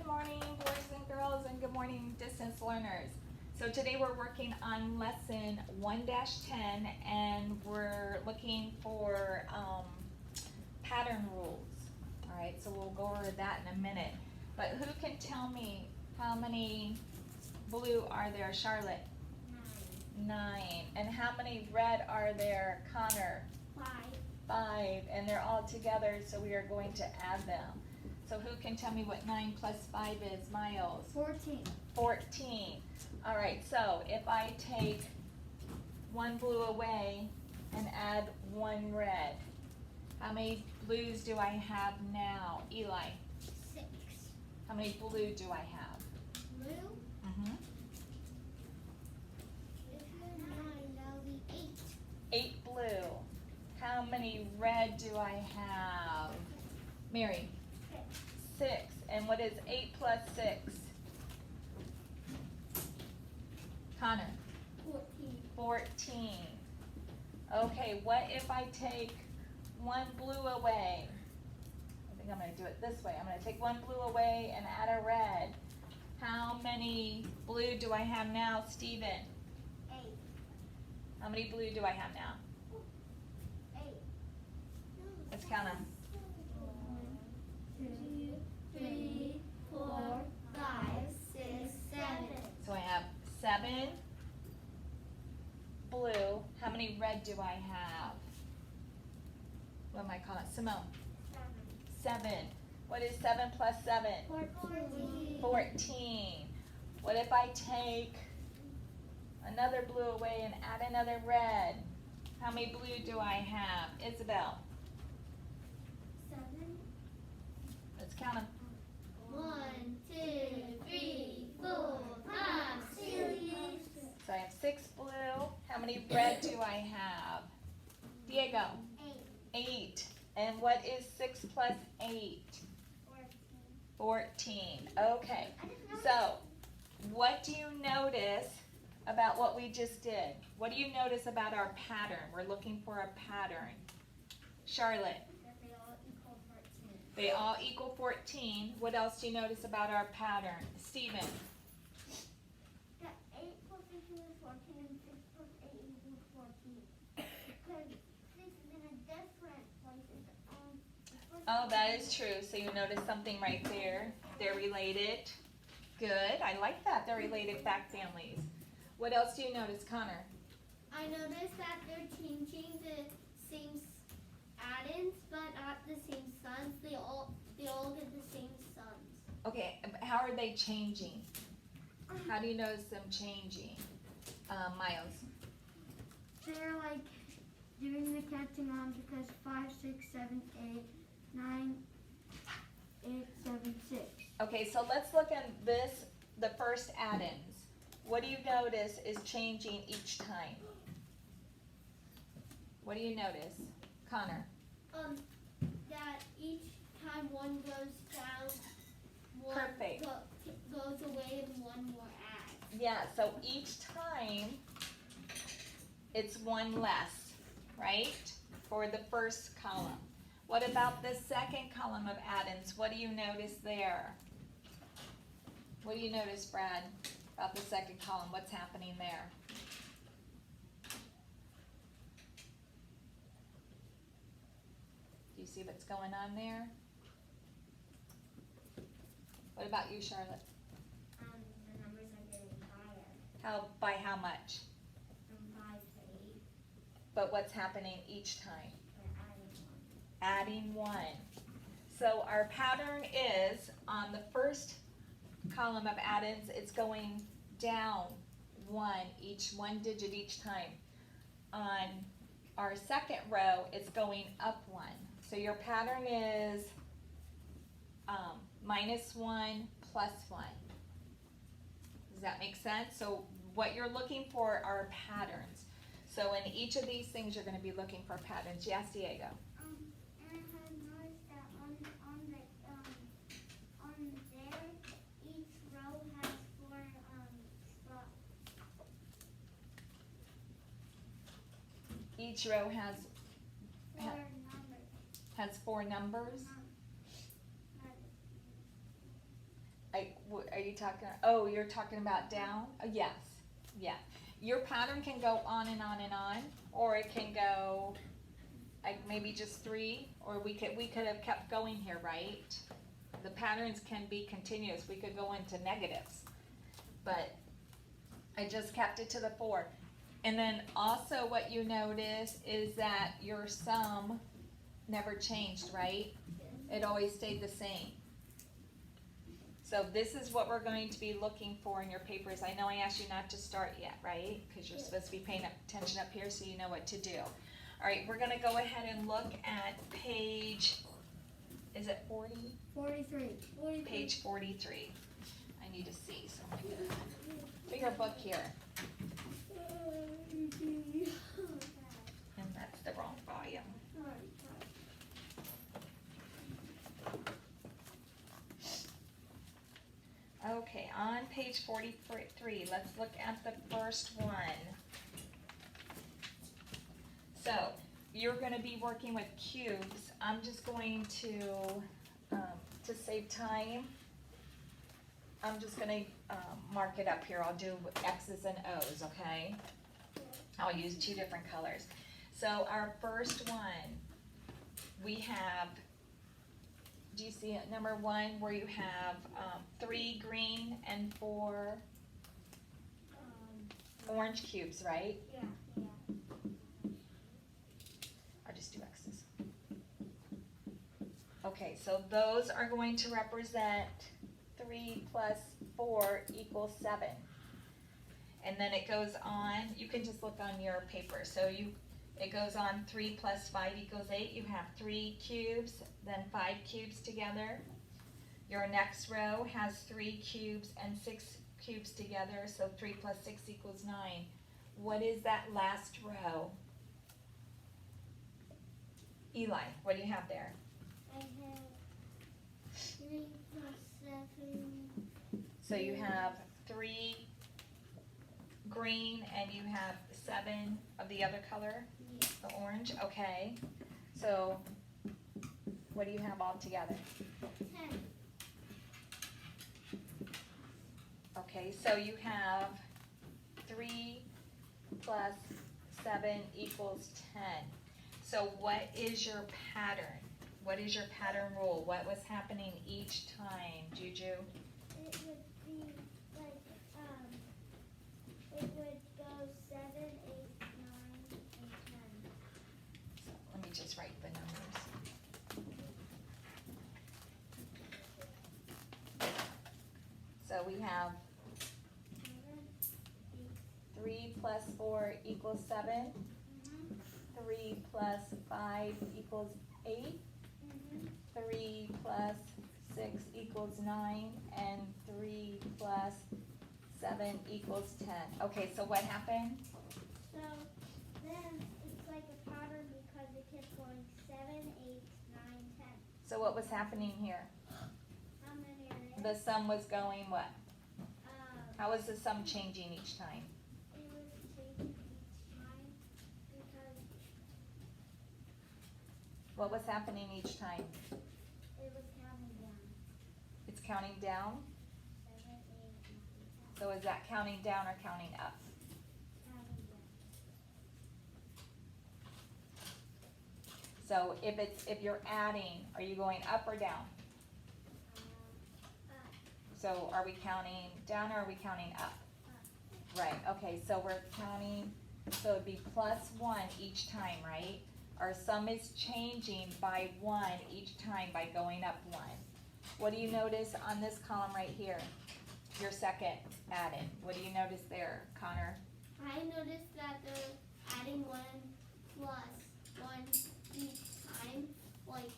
Good morning, boys and girls, and good morning, distance learners. So today we're working on lesson 1-10, and we're looking for pattern rules. All right, so we'll go over that in a minute. But who can tell me how many blue are there, Charlotte? 9. And how many red are there, Connor? 5. And they're all together, so we are going to add them. So who can tell me what 9 plus 5 is, Miles? 14. 14. All right, so if I take one blue away and add one red, how many blues do I have now, Eli? 6. How many blue do I have? Blue? Mm-hmm. If you're 9, that'll be 8. 8 blue. How many red do I have? Mary? 6. And what is 8 plus 6? Connor? 14. 14. Okay, what if I take one blue away? I think I'm going to do it this way. I'm going to take one blue away and add a red. How many blue do I have now, Steven? 8. How many blue do I have now? 8. Let's count them. 1, 2, 3, 4, 5, 6, 7. So I have 7 blue. How many red do I have? What am I calling it? Simone. 7. What is 7 plus 7? 14. 14. What if I take another blue away and add another red? How many blue do I have? Isabel. 7. Let's count them. 1, 2, 3, 4, 5, 6. So I have 6 blue. How many red do I have? Diego. 8. 8. And what is 6 plus 8? 14. Okay. So, what do you notice about what we just did? What do you notice about our pattern? We're looking for a pattern. Charlotte. That they all equal 14. They all equal 14. What else do you notice about our pattern? Stephen. That 8 plus 6 equals 14 and 6 plus 8 equals 14. Because 6 is in a different place. Oh, that is true. So you notice something right there. They're related. Good. I like that. They're related fact families. What else do you notice, Connor? I noticed that they're changing the same addends, but not the same sons. They all get the same sons. Okay, how are they changing? How do you notice them changing? Miles. They're like doing the counting on because 5, 6, 7, 8, 9, 8, 7, 6. Okay, so let's look at this, the first addends. What do you notice is changing each time? What do you notice? Connor. That each time one goes down, one Perfect. goes away and one more adds. Yeah, so each time it's one less, right? For the first column. What about the second column of addends? What do you notice there? What do you notice, Brad, about the second column? What's happening there? Do you see what's going on there? What about you, Charlotte? The numbers are getting higher By how much? from 5 to 8. But what's happening each time? We're adding Adding 1. So our pattern is on the first column of addends, it's going down 1, one digit each time. On our second row, it's going up 1. So your pattern is -1 plus 1. Does that make sense? So what you're looking for are patterns. So in each of these things, you're going to be looking for patterns. Yes, Diego? And I have noticed that on there, each row has 4 spots. Each row has 4 numbers. has 4 numbers. Are you talking, oh, you're talking about down? Yes, yeah. Your pattern can go on and on and on, or it can go like maybe just 3, or we could have kept going here, right? The patterns can be continuous. We could go into negatives, but I just kept it to the 4. And then also what you notice is that your sum never changed, right? It always stayed the same. So this is what we're going to be looking for in your papers. I know I asked you not to start yet, right? Because you're supposed to be paying attention up here so you know what to do. All right, we're gonna go ahead and look at page, is it 40? 43. Page 43. I need to see, so I'm gonna get a bigger book here. And that's the wrong volume. Okay, on page 43, let's look at the first one. So, you're gonna be working with cubes. I'm just going to save time, I'm just gonna mark it up here. I'll do X's and O's, okay? I'll use 2 different colors. So our first one, we have, do you see it, number 1, where you have 3 green and 4 orange cubes, right? Yeah. I'll just do X's. Okay, so those are going to represent 3 plus 4 equals 7. And then it goes on, you can just look on your paper. So it goes on 3 plus 5 equals 8. You have 3 cubes, then 5 cubes together. Your next row has 3 cubes and 6 cubes together, so 3 plus 6 equals 9. What is that last row? Eli, what do you have there? I have 3 plus 7. So you have 3 green and you have 7 of the other color, Yeah. the orange, okay. So what do you have all together? 10. Okay, so you have 3 plus 7 equals 10. So what is your pattern? What is your pattern rule? What was happening each time, Juju? It would be like, it would go 7, 8, 9, and 10. So let me just write the numbers. So we have 3 plus 4 equals 7. 3 plus 5 equals 8. 3 plus 6 equals 9. And 3 plus 7 equals 10. Okay, so what happened? So then it's like a pattern because it kept going 7, 8, 9, 10. So what was happening here? How many are there? The sum was going what? Um, How was the sum changing each time? It was changing each time because What was happening each time? it was counting down. It's counting down? 7, 8, 9, 10. So is that counting down or counting up? Counting down. So if you're adding, are you going up or down? Up. So are we counting down or are we counting up? Right, okay, so we're counting, so it'd be plus 1 each time, right? Our sum is changing by 1 each time by going up 1. What do you notice on this column right here? Your second add-in. What do you notice there, Connor? I noticed that they're adding 1 plus 1 each time, like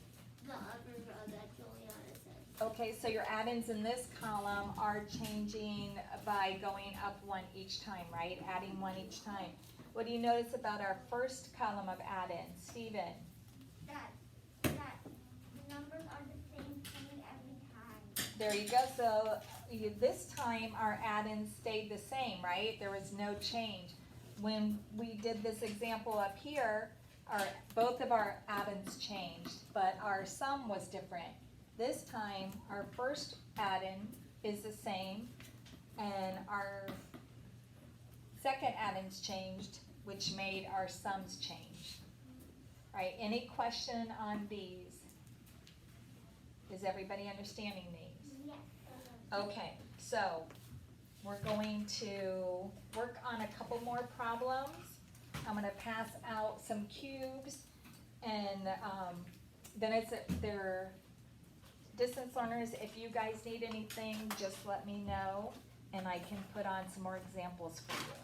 the other row that Juliana said. Okay, so your add-ins in this column are changing by going up 1 each time, right? Adding 1 each time. What do you notice about our first column of add-ins? Steven? That the numbers are the same coming every time. There you go. So this time our add-ins stayed the same, right? There was no change. When we did this example up here, both of our add-ins changed, but our sum was different. This time, our first add-in is the same, and our second addings changed, which made our sums change. Right, any question on these? Is everybody understanding these? Yes. Okay, so we're going to work on a couple more problems. I'm gonna pass out some cubes, and then they're distance learners. If you guys need anything, just let me know, and I can put on some more examples for you.